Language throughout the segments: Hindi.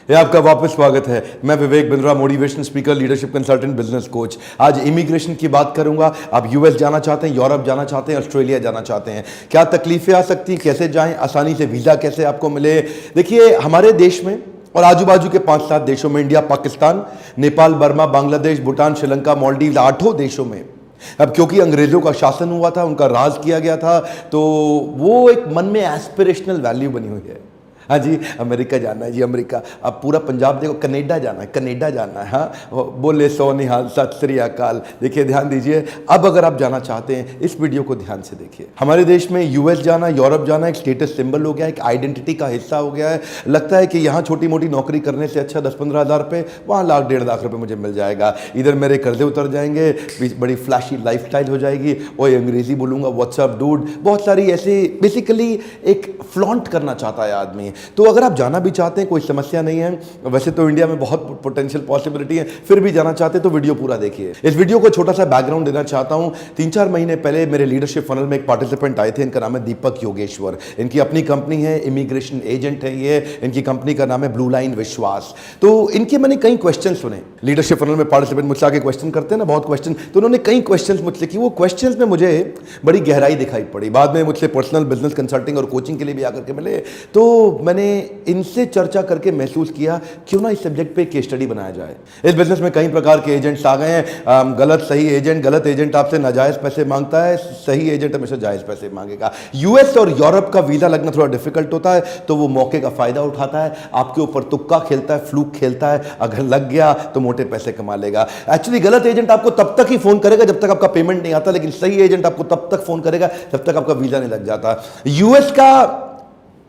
ये आपका वापस स्वागत है। मैं Vivek Bindra, motivational speaker, leadership consultant, business coach. आज इमिग्रेशन की बात करूंगा। आप यूएस जाना चाहते हैं, यूरोप जाना चाहते हैं, ऑस्ट्रेलिया जाना चाहते हैं, क्या तकलीफें आ सकती हैं, कैसे जाएं, आसानी से वीज़ा कैसे आपको मिले। देखिए, हमारे देश में और आजू बाजू के 5-7 देशों में, इंडिया, पाकिस्तान, नेपाल, बर्मा, बांग्लादेश, भूटान, श्रीलंका, मालदीव, 8 देशों में अब क्योंकि अंग्रेजों का शासन हुआ था, उनका राज किया गया था, तो वो एक मन में एस्पिरेशनल वैल्यू बनी हुई है। हाँ जी, अमेरिका जाना है जी, अमेरिका। अब पूरा पंजाब देखो, कनाडा जाना है, कनाडा जाना है। हाँ, बोले सो निहाल, सत श्री अकाल। देखिए, ध्यान दीजिए। अब अगर आप जाना चाहते हैं, इस वीडियो को ध्यान से देखिए। हमारे देश में यूएस जाना, यूरोप जाना एक स्टेटस सिंबल हो गया है, एक आइडेंटिटी का हिस्सा हो गया है। लगता है कि यहाँ छोटी मोटी नौकरी करने से अच्छा 10-15 हज़ार रुपये, वहाँ लाख 1.5 लाख रुपये मुझे मिल जाएगा। इधर मेरे कर्जे उतर जाएंगे, बड़ी फ्लैशी लाइफस्टाइल हो जाएगी, और अंग्रेजी बोलूँगा, व्हाट्सअप डूड, बहुत सारी ऐसी, बेसिकली एक फ्लॉन्ट करना चाहता है आदमी। तो अगर आप जाना भी चाहते हैं, कोई समस्या नहीं है। वैसे तो इंडिया में बहुत पोटेंशियल पॉसिबिलिटी है, फिर भी जाना चाहते हैं तो वीडियो पूरा देखिए। इस वीडियो को छोटा सा बैकग्राउंड देना चाहता हूं। 3-4 महीने पहले मेरे लीडरशिप फनल में एक पार्टिसिपेंट आए थे। इनका नाम है दीपक योगेश्वर। इनकी अपनी कंपनी है, इमिग्रेशन एजेंट है ये। इनकी कंपनी का नाम है ब्लू लाइन विश्वास। तो इनके मैंने कई क्वेश्चन सुने। लीडरशिप फनल में पार्टिसिपेंट मुझसे आके क्वेश्चन करते हैं ना, बहुत क्वेश्चन, तो उन्होंने कई क्वेश्चन मुझसे की। वो क्वेश्चन में मुझे बड़ी गहराई दिखाई पड़ी। बाद में मुझसे पर्सनल बिजनेस कंसल्टिंग और कोचिंग के लिए भी आकर के मिले। तो मैंने इनसे चर्चा करके महसूस किया, क्यों ना इस सब्जेक्ट पे केस स्टडी बनाया जाए। इस बिजनेस में कई प्रकार के एजेंट्स आ गए हैं। गलत सही एजेंट, गलत एजेंट आपसे नाजायज पैसे मांगता है, सही एजेंट हमेशा जायज पैसे मांगेगा। यूएस और यूरोप का वीजा लगना थोड़ा डिफिकल्ट होता है, तो वो मौके का फायदा उठाता है, आपके ऊपर तुक्का खेलता है, फ्लूक खेलता है। अगर लग गया तो मोटे पैसे कमा लेगा। एक्चुअली गलत एजेंट आपको तब तक ही फोन करेगा जब तक आपका पेमेंट नहीं आता, लेकिन सही एजेंट आपको तब तक फोन करेगा जब तक आपका वीजा नहीं लग जाता। यूएस का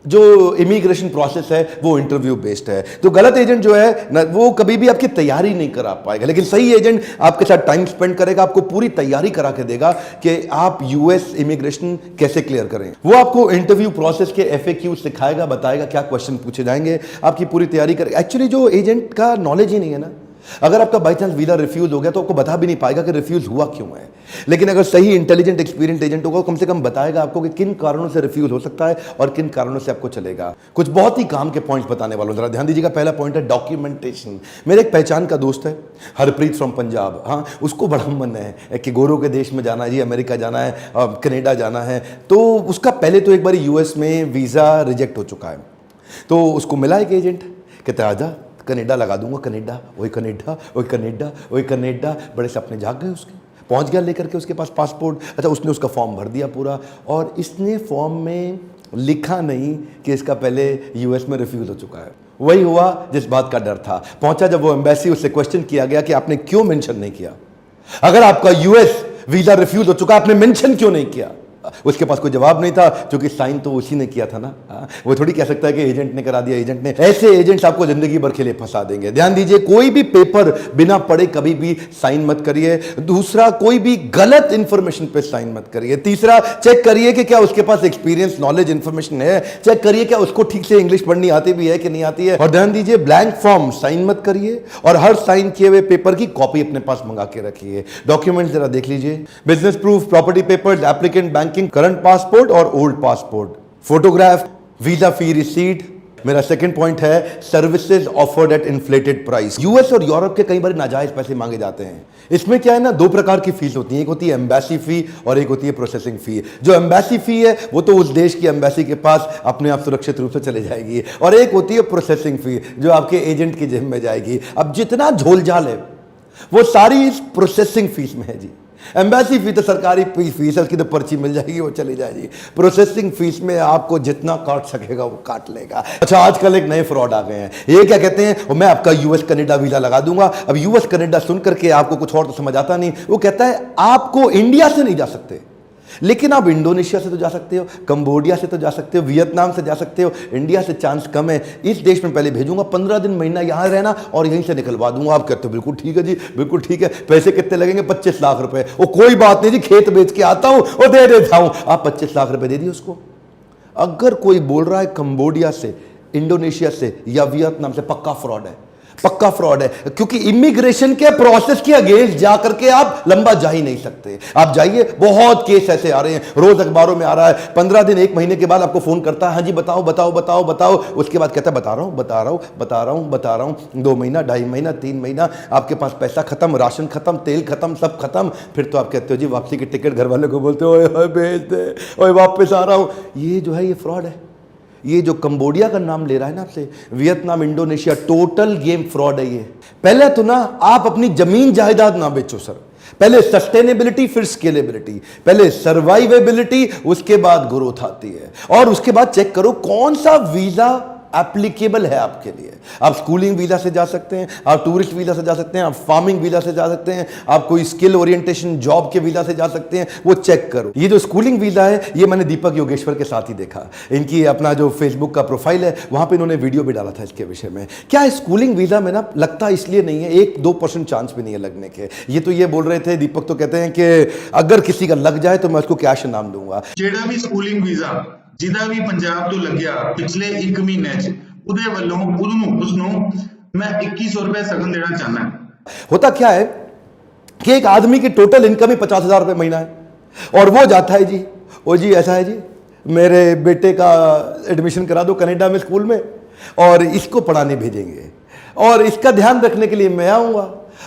जो इमिग्रेशन प्रोसेस है वो इंटरव्यू बेस्ड है। तो गलत एजेंट जो है ना, वो कभी भी आपकी तैयारी नहीं करा पाएगा, लेकिन सही एजेंट आपके साथ टाइम स्पेंड करेगा, आपको पूरी तैयारी करा के देगा कि आप यूएस इमिग्रेशन कैसे क्लियर करें। वो आपको इंटरव्यू प्रोसेस के एफएक्यू सिखाएगा, बताएगा क्या क्वेश्चन पूछे जाएंगे, आपकी पूरी तैयारी करेगा। एक्चुअली जो एजेंट का नॉलेज ही नहीं है ना, अगर आपका बाई चांस वीजा रिफ्यूज हो गया तो आपको बता भी नहीं पाएगा कि रिफ्यूज हुआ क्यों है। लेकिन अगर सही इंटेलिजेंट एक्सपीरियंस एजेंट होगा, कम से कम बताएगा आपको कि किन कारणों से रिफ्यूज हो सकता है और किन कारणों से आपको चलेगा। कुछ बहुत ही काम के पॉइंट्स बताने वालों, जरा ध्यान दीजिएगा। पहला पॉइंट है डॉक्यूमेंटेशन। मेरे एक पहचान का दोस्त है, हरप्रीत फ्रॉम पंजाब। हाँ, उसको बड़ा मन है कि गोरों के देश में जाना है जी, अमेरिका जाना है, कनाडा जाना है। तो उसका पहले तो एक बार यूएस में वीजा रिजेक्ट हो चुका है। तो उसको मिला एक एजेंट, कहते आजा कनाडा लगा दूंगा। कनाडा, वही कनाडा, वही कनाडा, वही कनाडा। बड़े सपने जाग गए उसके। पहुंच गया लेकर के उसके पास पासपोर्ट। अच्छा, उसने उसका फॉर्म भर दिया पूरा, और इसने फॉर्म में लिखा नहीं कि इसका पहले यूएस में रिफ्यूज हो चुका है। वही हुआ जिस बात का डर था। पहुंचा जब वो एम्बेसी, उससे क्वेश्चन किया गया कि आपने क्यों मेंशन नहीं किया, अगर आपका यूएस वीजा रिफ्यूज हो चुका, आपने मेंशन क्यों नहीं किया। उसके पास कोई जवाब नहीं था, क्योंकि साइन तो उसी ने किया था ना। वो थोड़ी कह सकता है कि एजेंट ने करा दिया, एजेंट ने। ऐसे एजेंट्स आपको जिंदगी भर के लिए फंसा देंगे। ध्यान दीजिए, कोई भी पेपर बिना पढ़े कभी भी साइन मत करिए। दूसरा, कोई भी गलत इंफॉर्मेशन पे साइन मत करिए। तीसरा, चेक करिए कि क्या उसके पास एक्सपीरियंस, नॉलेज, इंफॉर्मेशन है। चेक करिए क्या उसको ठीक से इंग्लिश पढ़नी आती भी है कि नहीं आती है। और ध्यान दीजिए, ब्लैंक फॉर्म साइन मत करिए, और हर साइन किए हुए पेपर की कॉपी अपने पास मंगा के रखिए। डॉक्यूमेंट जरा देख लीजिए, business proof, property papers, applicant banking, current passport और ओल्ड पासपोर्ट, फोटोग्राफ, वीजा फी रिसीट। मेरा सेकंड पॉइंट है services offered eight inflated price. US और यूरोप के कई बार नाजायज पैसे मांगे जाते हैं। इसमें क्या है ना, 2 प्रकार की फीस होती है। एक होती है एम्बेसी फी और एक होती है प्रोसेसिंग फी। जो एम्बेसी फी है वो तो उस देश की एम्बेसी के पास अपने आप सुरक्षित रूप से चले जाएगी, और एक होती है प्रोसेसिंग फी जो आपके एजेंट की जेब में जाएगी। अब जितना झोलझाल है वो सारी इस प्रोसेसिंग फीस में है जी। एम्बेसी फी तो सरकारी फीस है, उसकी तो पर्ची मिल जाएगी, वो चली जाएगी। प्रोसेसिंग फीस में आपको जितना काट सकेगा वो काट लेगा। अच्छा, आजकल एक नए फ्रॉड आ गए हैं। ये क्या कहते हैं, मैं आपका यूएस कनाडा वीजा लगा दूंगा। अब यूएस कनाडा सुन करके आपको कुछ और तो समझ आता नहीं। वो कहता है आपको इंडिया से नहीं जा सकते, लेकिन आप इंडोनेशिया से तो जा सकते हो, कंबोडिया से तो जा सकते हो, वियतनाम से जा सकते हो। इंडिया से चांस कम है। इस देश में पहले भेजूंगा, 15 दिन महीना यहां रहना और यहीं से निकलवा दूंगा। आप कहते हो बिल्कुल ठीक है जी, बिल्कुल ठीक है। पैसे कितने लगेंगे? 25 लाख रुपए। वो कोई बात नहीं जी, खेत बेच के आता हूं और दे देता हूं। आप 25 लाख रुपए दे दिए उसको। अगर कोई बोल रहा है कंबोडिया से, इंडोनेशिया से या वियतनाम से, पक्का फ्रॉड है। पक्का फ्रॉड है, क्योंकि इमिग्रेशन के प्रोसेस के अगेंस्ट जाकर के आप लंबा जा ही नहीं सकते। आप जाइए, बहुत केस ऐसे आ रहे हैं, रोज अखबारों में आ रहा है। 15 दिन 1 महीने के बाद आपको फोन करता है, हाँ जी बताओ बताओ बताओ बताओ, उसके बाद कहता है बता रहा हूं बता रहा हूं बता रहा हूं बता रहा हूं, 2 महीना 2.5 महीना 3 महीना, आपके पास पैसा खत्म, राशन खत्म, तेल खत्म, सब खत्म। फिर तो आप कहते हो जी वापसी की टिकट, घर वाले को बोलते हो ओए भेज दे, ओए वापस आ रहा हूं। ये जो है ये फ्रॉड है। ये जो कंबोडिया का नाम ले रहा है ना आपसे, Vietnam, Indonesia, total game fraud है ये। पहले तो ना आप अपनी जमीन जायदाद ना बेचो सर, पहले सस्टेनेबिलिटी फिर स्केलेबिलिटी, पहले सर्वाइवेबिलिटी उसके बाद ग्रोथ आती है, और उसके बाद चेक करो कौन सा वीजा एप्लीकेबल है आपके लिए। आप स्कूलिंग वीजा से जा सकते हैं, आप टूरिस्ट वीजा से जा सकते हैं, आप फार्मिंग वीजा से जा सकते हैं, आप कोई स्किल ओरिएंटेशन जॉब के वीजा से जा सकते हैं, वो चेक करो। ये जो स्कूलिंग वीजा है ये मैंने दीपक योगेश्वर के साथ ही देखा, इनकी अपना जो फेसबुक का प्रोफाइल है वहां पे इन्होंने वीडियो भी डाला था इसके विषय में। क्या है स्कूलिंग वीजा में ना लगता इसलिए नहीं है, 1-2% चांस भी नहीं है लगने के। ये तो ये बोल रहे थे दीपक, तो कहते हैं कि अगर किसी का लग जाए तो मैं उसको कैश इनाम दूंगा। ਜਿਹੜਾ ਵੀ ਸਕੂਲਿੰਗ ਵੀਜ਼ਾ ਜਿਹਦਾ ਵੀ ਪੰਜਾਬ ਤੋਂ ਲੱਗਿਆ ਪਿਛਲੇ 1 ਮਹੀਨੇ 'ਚ ਉਹਦੇ ਵੱਲੋਂ ਉਸਨੂੰ मैं 2100 रुपए सगन देना चाहना है। होता क्या है कि एक आदमी की टोटल इनकम ही 50,000 रुपए महीना है, और वो जाता है जी, ओ जी ऐसा है जी मेरे बेटे का एडमिशन करा दो कनाडा में स्कूल में, और इसको पढ़ाने भेजेंगे, और इसका ध्यान रखने के लिए मैं आऊँगा,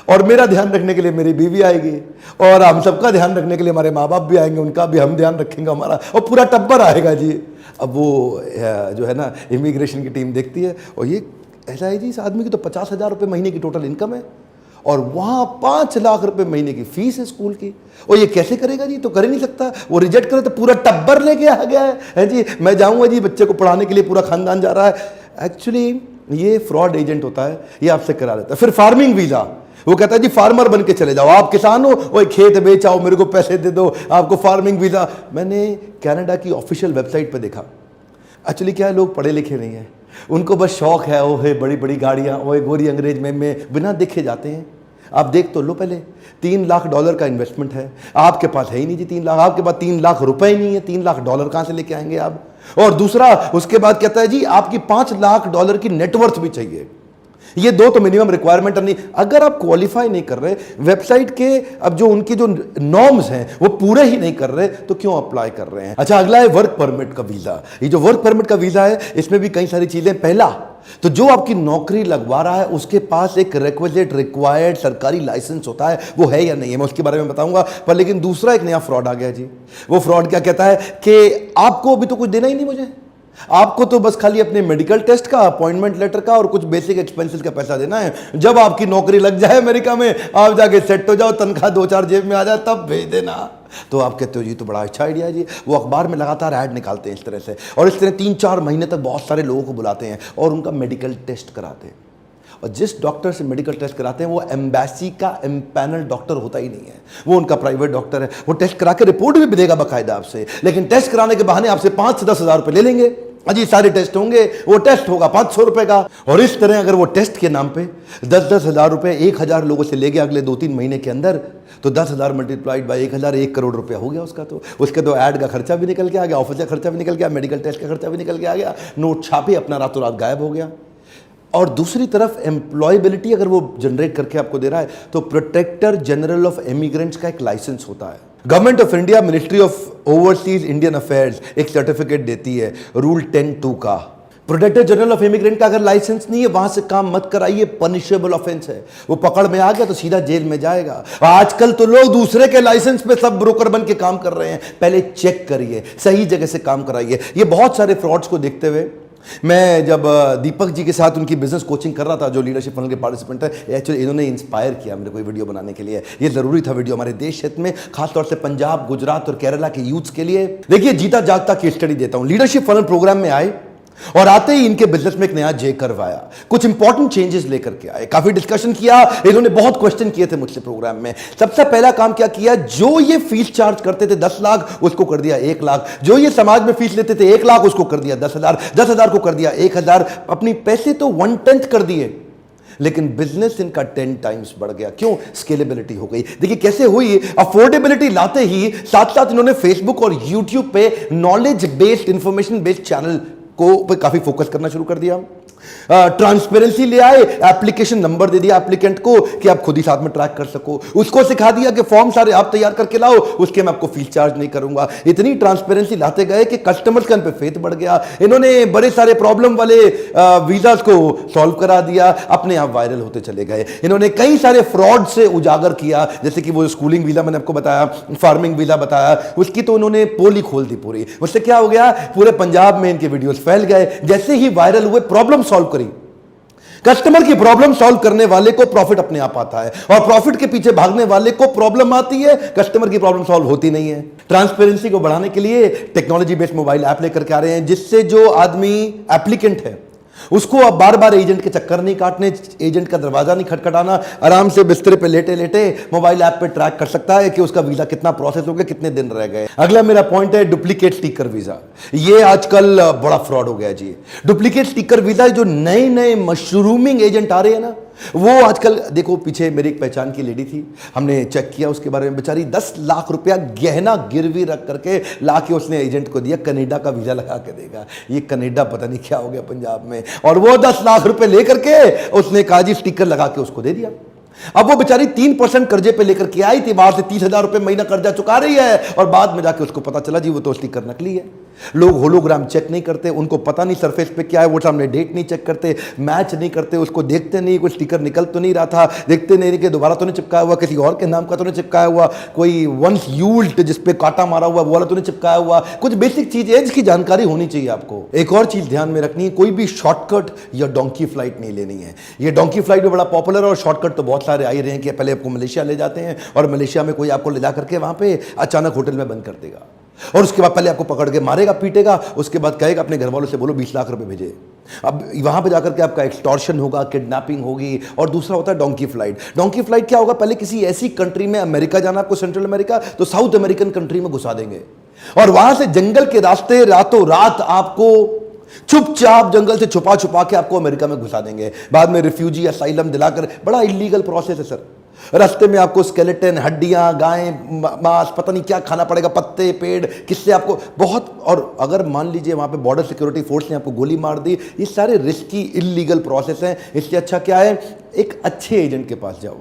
और मेरा ध्यान रखने के लिए मेरी बीवी आएगी, और हम सबका ध्यान रखने के लिए हमारे माँ बाप भी आएंगे, उनका भी हम ध्यान रखेंगे हमारा, और पूरा टब्बर आएगा जी। अब वो जो है ना इमिग्रेशन की टीम देखती है, और ये ऐसा है जी इस आदमी की तो 50,000 रुपये महीने की टोटल इनकम है, और वहाँ 5 लाख रुपए महीने की फीस है स्कूल की, और ये कैसे करेगा जी? तो कर ही नहीं सकता। वो रिजेक्ट करे तो पूरा टब्बर लेके आ गया है जी, मैं जाऊँगा जी बच्चे को पढ़ाने के लिए, पूरा खानदान जा रहा है। एक्चुअली ये फ्रॉड एजेंट होता है, ये आपसे करा देता है। फिर फार्मिंग वीज़ा, वो कहता है जी फार्मर बन के चले जाओ, आप किसान हो, वो खेत बेच आओ, मेरे को पैसे दे दो, आपको फार्मिंग वीज़ा। मैंने कनाडा की ऑफिशियल वेबसाइट पर देखा, एक्चुअली क्या है लोग पढ़े लिखे नहीं हैं, उनको बस शौक है, ओ है बड़ी बड़ी गाड़ियाँ, ओए गोरी अंग्रेज में बिना देखे जाते हैं। आप देख तो लो पहले, $3 लाख का इन्वेस्टमेंट है, आपके पास है ही नहीं जी 3 लाख, आपके पास 3 लाख रुपए ही नहीं है, $3 लाख कहाँ से लेके आएंगे आप? और दूसरा उसके बाद कहता है जी आपकी $5 लाख की नेटवर्थ भी चाहिए। ये 2 तो मिनिमम रिक्वायरमेंट नहीं। अगर आप क्वालिफाई नहीं कर रहे, वेबसाइट के अब जो उनकी जो नॉर्म्स हैं वो पूरे ही नहीं कर रहे, तो क्यों अप्लाई कर रहे हैं? अच्छा, अगला है वर्क परमिट का वीजा। ये जो वर्क परमिट का वीजा है इसमें भी कई सारी चीजें। पहला तो जो आपकी नौकरी लगवा रहा है उसके पास एक रिक्विजिट रिक्वायर्ड सरकारी लाइसेंस होता है, वो है या नहीं है, मैं उसके बारे में बताऊंगा। पर लेकिन दूसरा एक नया फ्रॉड आ गया जी। वो फ्रॉड क्या कहता है कि आपको अभी तो कुछ देना ही नहीं मुझे, आपको तो बस खाली अपने मेडिकल टेस्ट का, अपॉइंटमेंट लेटर का और कुछ बेसिक एक्सपेंसेस का पैसा देना है। जब आपकी नौकरी लग जाए अमेरिका में, आप जाके सेट हो जाओ, तनख्वाह 2-4 जेब में आ जाए, तब भेज देना। तो आप कहते हो जी तो बड़ा अच्छा आइडिया है जी। वो अखबार में लगातार ऐड निकालते हैं इस तरह से, और इस तरह 3-4 महीने तक बहुत सारे लोगों को बुलाते हैं और उनका मेडिकल टेस्ट कराते हैं। और जिस डॉक्टर से मेडिकल टेस्ट कराते हैं वो एम्बेसी का एम्पैनल डॉक्टर होता ही नहीं है, वो उनका प्राइवेट डॉक्टर है। वो टेस्ट करा के रिपोर्ट भी देगा बाकायदा आपसे, लेकिन टेस्ट कराने के बहाने आपसे 5 से 10 हज़ार रुपये ले लेंगे। अजी सारे टेस्ट होंगे, वो टेस्ट होगा 500 रुपए का। और इस तरह अगर वो टेस्ट के नाम पे 10-10 हज़ार रुपये 1,000 लोगों से ले गया अगले 2-3 महीने के अंदर, तो 10,000 मल्टीप्लाइड बाई 1,000, 1 करोड़ रुपया हो गया उसका। तो उसके तो ऐड का खर्चा भी निकल के आ गया, ऑफिस का खर्चा भी निकल गया, मेडिकल टेस्ट का खर्चा भी निकल के आ गया, नोट छापे अपना रातों रात गायब हो गया। और दूसरी तरफ एम्प्लॉयबिलिटी अगर वो जनरेट करके आपको दे रहा है, तो प्रोटेक्टर जनरल ऑफ इमिग्रेंट्स का एक लाइसेंस होता है। Government of India, ministry of overseas Indian affairs एक सर्टिफिकेट देती है रूल 10(2) का। प्रोटेक्टर जनरल ऑफ इमिग्रेंट का अगर लाइसेंस नहीं है, वहां से काम मत कराइए, पनिशेबल ऑफेंस है। वो पकड़ में आ गया तो सीधा जेल में जाएगा। आजकल तो लोग दूसरे के लाइसेंस पे सब ब्रोकर बन के काम कर रहे हैं। पहले चेक करिए, सही जगह से काम कराइए। ये बहुत सारे फ्रॉड्स को देखते हुए मैं जब दीपक जी के साथ उनकी बिजनेस कोचिंग कर रहा था, जो लीडरशिप फनल के पार्टिसिपेंट है, एक्चुअली इन्होंने इंस्पायर किया मेरे को वीडियो बनाने के लिए। ये जरूरी था वीडियो हमारे देश क्षेत्र में, खासतौर से पंजाब, गुजरात और केरला के यूथ्स के लिए। देखिए जीता जागता केस स्टडी देता हूं। लीडरशिप फनल प्रोग्राम में आए और आते ही इनके बिजनेस में एक नया जे कर्व आया, कुछ इंपॉर्टेंट चेंजेस लेकर के आए। काफी डिस्कशन किया, इन्होंने बहुत क्वेश्चन किए थे मुझसे प्रोग्राम में। सबसे पहला काम क्या किया, जो ये फीस चार्ज करते थे 10 लाख, उसको कर दिया 1 लाख। जो ये समाज में फीस लेते थे 1 लाख, उसको कर दिया 10,000। 10,000 को कर दिया 1,000। अपनी पैसे तो 1/10 कर दिए, लेकिन बिजनेस इनका 10 टाइम्स बढ़ गया। क्यों? स्केलेबिलिटी हो गई। देखिए कैसे हुई। अफोर्डेबिलिटी लाते ही साथ साथ इन्होंने फेसबुक और यूट्यूब पे knowledge based, information based channel को पे काफी फोकस करना शुरू कर दिया। ट्रांसपेरेंसी ले आए, एप्लीकेशन नंबर दे दिया एप्लीकेंट को कि आप खुद ही साथ में ट्रैक कर सको, उसको सिखा दिया कि फॉर्म सारे आप तैयार करके लाओ, उसके मैं आपको फीस चार्ज नहीं करूंगा। इतनी ट्रांसपेरेंसी लाते गए कि कस्टमर्स का इन पे फेथ बढ़ गया। इन्होंने बड़े सारे प्रॉब्लम वाले वीजास को सॉल्व करा दिया, अपने आप वायरल होते चले गए। इन्होंने कई सारे फ्रॉड से उजागर किया, जैसे कि वो स्कूलिंग वीजा मैंने आपको बताया, फार्मिंग वीजा बताया, उसकी तो उन्होंने पोल ही खोल दी पूरी। उससे क्या हो गया, पूरे पंजाब में इनके वीडियोस फैल गए। जैसे ही वायरल हुए, प्रॉब्लम सॉल्व करी, कस्टमर की प्रॉब्लम सॉल्व करने वाले को प्रॉफिट अपने आप आता है, और प्रॉफिट के पीछे भागने वाले को प्रॉब्लम आती है, कस्टमर की प्रॉब्लम सॉल्व होती नहीं है। ट्रांसपेरेंसी को बढ़ाने के लिए टेक्नोलॉजी बेस्ड मोबाइल ऐप लेकर के आ रहे हैं, जिससे जो आदमी एप्लीकेंट है उसको अब बार बार एजेंट के चक्कर नहीं काटने, एजेंट का दरवाजा नहीं खटखटाना, आराम से बिस्तर पे लेटे लेटे मोबाइल ऐप पे ट्रैक कर सकता है कि उसका वीजा कितना प्रोसेस हो गया, कितने दिन रह गए। अगला मेरा पॉइंट है डुप्लीकेट स्टिकर वीजा। ये आजकल बड़ा फ्रॉड हो गया जी। डुप्लीकेट स्टिकर वीजा, जो नए नए मशरूमिंग एजेंट आ रहे हैं ना, वो आजकल देखो, पीछे मेरी एक पहचान की लेडी थी, हमने चेक किया उसके बारे में, बेचारी 10 लाख रुपया गहना गिरवी रख करके ला के उसने एजेंट को दिया, कनाडा का वीजा लगा के देगा। ये कनाडा पता नहीं क्या हो गया पंजाब में, और वो 10 लाख रुपए लेकर के उसने काजी स्टिकर लगा के उसको दे दिया। अब वो बेचारी 3% कर्जे पे लेकर के आई थी, बाहर से 30,000 रुपए महीना कर्जा चुका रही है, और बाद में जाके उसको पता चला जी वो तो स्टिकर नकली है। लोग होलोग्राम चेक नहीं करते, उनको पता नहीं सरफेस पे क्या है, वो सामने डेट नहीं चेक करते, मैच नहीं करते, उसको देखते नहीं कोई स्टिकर निकल तो नहीं रहा था, देखते नहीं कि दोबारा तो नहीं चिपकाया हुआ, किसी और के नाम का तो नहीं चिपकाया हुआ, कोई वंस यूज्ड जिसपे कांटा मारा हुआ वो वाला तो नहीं चिपकाया हुआ। कुछ बेसिक चीज है जिसकी जानकारी होनी चाहिए आपको। एक और चीज ध्यान में रखनी है, कोई भी शॉर्टकट या डोंकी फ्लाइट नहीं लेनी है। ये डोंकी फ्लाइट भी बड़ा पॉपुलर है, और शॉर्टकट तो बहुत सारे आ ही रहे हैं कि पहले आपको मलेशिया ले जाते हैं, और मलेशिया में कोई आपको ले जा करके वहां पे अचानक होटल में बंद कर देगा, और उसके बाद पहले आपको पकड़ के मारेगा, पीटेगा, उसके बाद कहेगा अपने घर वालों से बोलो 20 लाख रुपए भेजे। अब वहां पे जाकर के आपका एक्सटॉर्शन होगा, किडनैपिंग होगी। और दूसरा होता है डोंकी फ्लाइट। डोंकी फ्लाइट क्या होगा, पहले किसी ऐसी कंट्री में, अमेरिका जाना आपको, सेंट्रल अमेरिका, तो साउथ अमेरिकन कंट्री में घुसा देंगे, और वहां से जंगल के रास्ते रातों रात आपको चुपचाप जंगल से छुपा छुपा के आपको अमेरिका में घुसा देंगे। बाद में रिफ्यूजी असाइलम दिलाकर, बड़ा इलीगल प्रोसेस है सर। रास्ते में आपको स्केलेटन, हड्डियां, गायें, मांस, पता नहीं क्या खाना पड़ेगा, पत्ते, पेड़, किससे आपको बहुत। और अगर मान लीजिए वहां पे बॉर्डर सिक्योरिटी फोर्स ने आपको गोली मार दी, ये सारे रिस्की इलीगल प्रोसेस हैं। इससे अच्छा क्या है, एक अच्छे एजेंट के पास जाओ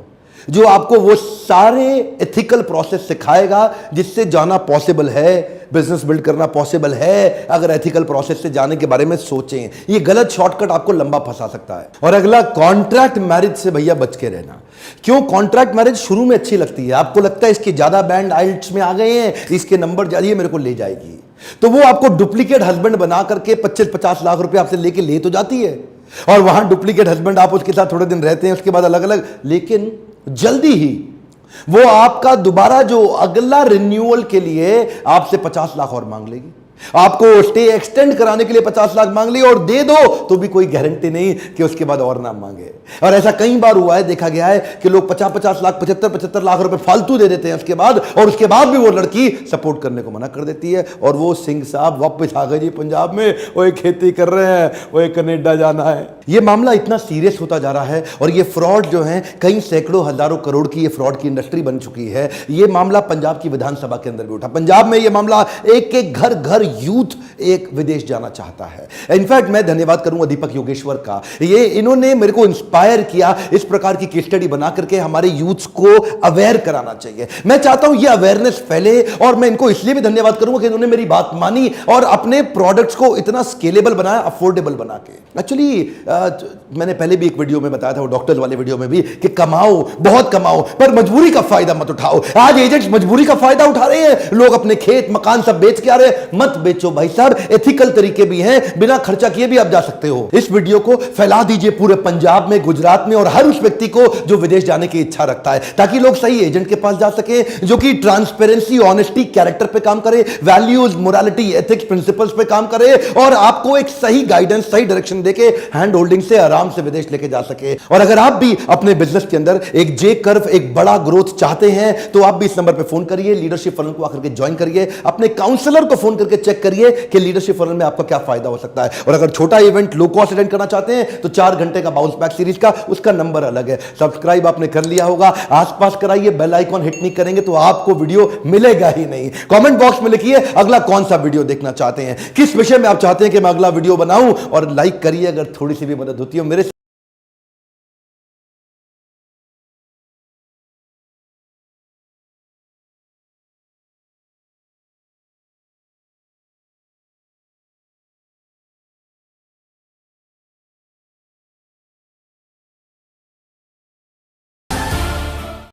जो आपको वो सारे एथिकल प्रोसेस सिखाएगा जिससे जाना पॉसिबल है, बिजनेस बिल्ड करना पॉसिबल है, अगर एथिकल प्रोसेस से जाने के बारे में सोचें। ये गलत शॉर्टकट आपको लंबा फंसा सकता है। और अगला, कॉन्ट्रैक्ट मैरिज से भैया बच के रहना। क्यों? कॉन्ट्रैक्ट मैरिज शुरू में अच्छी लगती है, आपको लगता है इसके ज्यादा बैंड आइल्ट्स में आ गए हैं, इसके नंबर ज्यादा, मेरे को ले जाएगी, तो वो आपको डुप्लीकेट हस्बैंड बना करके 25-50 लाख रुपए आपसे लेके ले तो जाती है, और वहां डुप्लीकेट हस्बैंड आप उसके साथ थोड़े दिन रहते हैं, उसके बाद अलग अलग, लेकिन जल्दी ही वो आपका दोबारा जो अगला रिन्यूअल के लिए आपसे 50 लाख और मांग लेगी, आपको स्टे एक्सटेंड कराने के लिए 50 लाख मांग ली, और दे दो तो भी कोई गारंटी नहीं कि उसके बाद और ना मांगे। और ऐसा कई बार हुआ है, देखा गया है कि लोग 50-50 लाख, 75-75 लाख रुपए फालतू दे देते हैं उसके बाद, और उसके बाद भी वो लड़की सपोर्ट करने को मना कर देती है, और वो सिंह साहब वापस आ गए जी पंजाब में, वो एक खेती कर रहे हैं, वो एक कनाडा जाना है। ये मामला इतना सीरियस होता जा रहा है, और ये फ्रॉड जो है, कई सैकड़ों हजारों करोड़ की ये फ्रॉड की इंडस्ट्री बन चुकी है। ये मामला पंजाब की विधानसभा के अंदर भी उठा। पंजाब में ये मामला, एक एक घर घर यूथ एक विदेश जाना चाहता है। इनफैक्ट मैं धन्यवाद करूंगा दीपक योगेश्वर का, ये इन्होंने मेरे को इंस्पायर किया, इस प्रकार की केस स्टडी बना करके हमारे यूथ्स को अवेयर कराना चाहिए। मैं चाहता हूं ये अवेयरनेस फैले, और मैं इनको इसलिए भी धन्यवाद करूंगा कि इन्होंने मेरी बात मानी और अपने प्रोडक्ट्स को इतना स्केलेबल बनाया, अफोर्डेबल बना के। एक्चुअली मैंने पहले भी एक वीडियो में बताया था, वो डॉक्टर्स वाले वीडियो में भी, कि कमाओ, बहुत कमाओ, पर मजबूरी का फायदा मत उठाओ। आज एजेंट्स मजबूरी का फायदा उठा रहे हैं, लोग अपने खेत मकान सब बेच के आ रहे हैं। मत बेचो भाई साहब, एथिकल तरीके भी हैं, बिना खर्चा किए भी आप जा सकते हो। इस वीडियो को फैला दीजिए पूरे पंजाब में, गुजरात में, और हर उस व्यक्ति को जो विदेश जाने की इच्छा रखता है, ताकि लोग सही एजेंट के पास जा सके, जो कि ट्रांसपेरेंसी, ऑनेस्टी, कैरेक्टर पे काम करे, वैल्यूज, मोरालिटी, एथिक्स, प्रिंसिपल्स पे काम करे, और आपको एक सही गाइडेंस, सही डायरेक्शन देके हैंड होल्डिंग से आराम से विदेश लेके जा सके। और अगर आप भी अपने बिजनेस के अंदर एक जे कर्व, एक बड़ा ग्रोथ चाहते हैं, तो आप भी इस नंबर पे फोन करिए, लीडरशिप फनल को आकर के ज्वाइन करिए, अपने काउंसलर को फोन करके चेक करिए कि लीडरशिप फनल में आपका क्या फायदा हो सकता है। और अगर छोटा इवेंट लो कॉस्ट अटेंड करना चाहते हैं तो 4 घंटे का बाउंस बैक सीरीज का, उसका नंबर अलग है। सब्सक्राइब आपने कर लिया होगा, आसपास कराइए, बेल आइकॉन हिट नहीं करेंगे तो आपको वीडियो मिलेगा ही नहीं। कमेंट बॉक्स में लिखिए अगला कौन सा वीडियो देखना चाहते हैं, किस विषय में आप चाहते हैं कि मैं अगला वीडियो बनाऊं, और लाइक करिए अगर थोड़ी सी भी मदद होती है मेरे